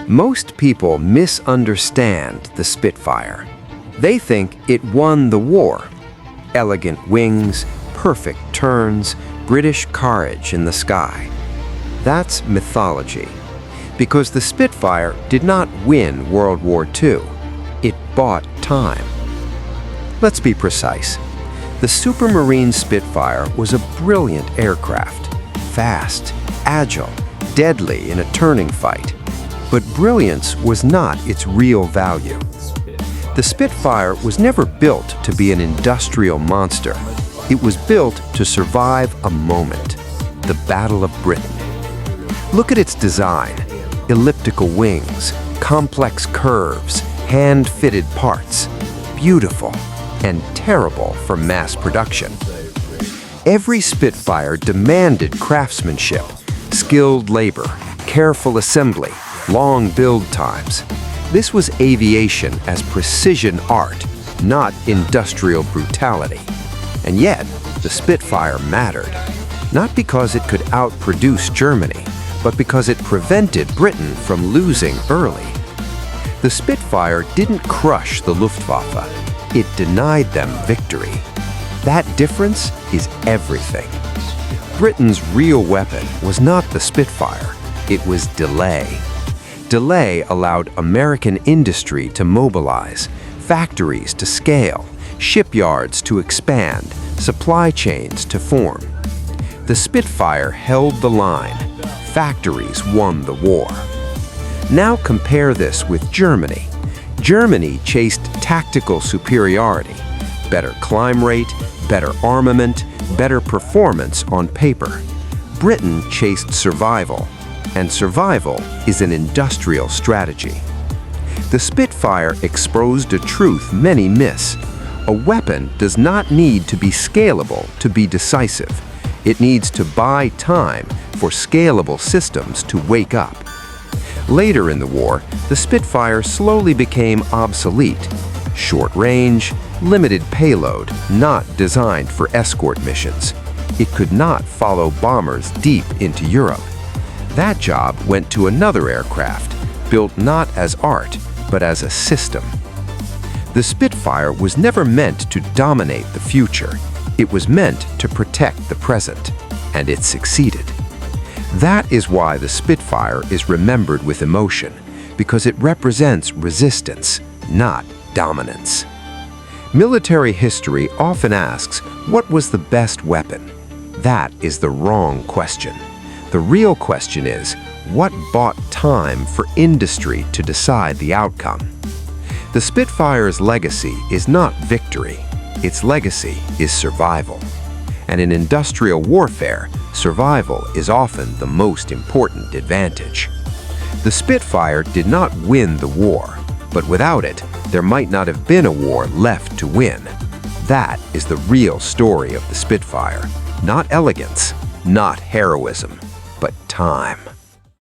Most people misunderstand the Spitfire. They think it won the war. Elegant wings, perfect turns, British courage in the sky. That's mythology, because the Spitfire did not win World War II. It bought time. Let's be precise. The Supermarine Spitfire was a brilliant aircraft, fast, agile, deadly in a turning fight. But brilliance was not its real value. The Spitfire was never built to be an industrial monster. It was built to survive a moment, the Battle of Britain. Look at its design: elliptical wings, complex curves, hand-fitted parts, beautiful and terrible for mass production. Every Spitfire demanded craftsmanship, skilled labor, careful assembly, long build times. This was aviation as precision art, not industrial brutality. And yet, the Spitfire mattered, not because it could outproduce Germany, but because it prevented Britain from losing early. The Spitfire didn't crush the Luftwaffe. It denied them victory. That difference is everything. Britain's real weapon was not the Spitfire. It was delay. Delay allowed American industry to mobilize, factories to scale, shipyards to expand, supply chains to form. The Spitfire held the line. Factories won the war. Now compare this with Germany. Germany chased tactical superiority, better climb rate, better armament, better performance on paper. Britain chased survival, and survival is an industrial strategy. The Spitfire exposed a truth many miss. A weapon does not need to be scalable to be decisive. It needs to buy time for scalable systems to wake up. Later in the war, the Spitfire slowly became obsolete. Short range, limited payload, not designed for escort missions. It could not follow bombers deep into Europe. That job went to another aircraft, built not as art, but as a system. The Spitfire was never meant to dominate the future. It was meant to protect the present, and it succeeded. That is why the Spitfire is remembered with emotion, because it represents resistance, not dominance. Military history often asks, what was the best weapon? That is the wrong question. The real question is, what bought time for industry to decide the outcome? The Spitfire's legacy is not victory. Its legacy is survival. And in industrial warfare, survival is often the most important advantage. The Spitfire did not win the war, but without it, there might not have been a war left to win. That is the real story of the Spitfire. Not elegance, not heroism, but time.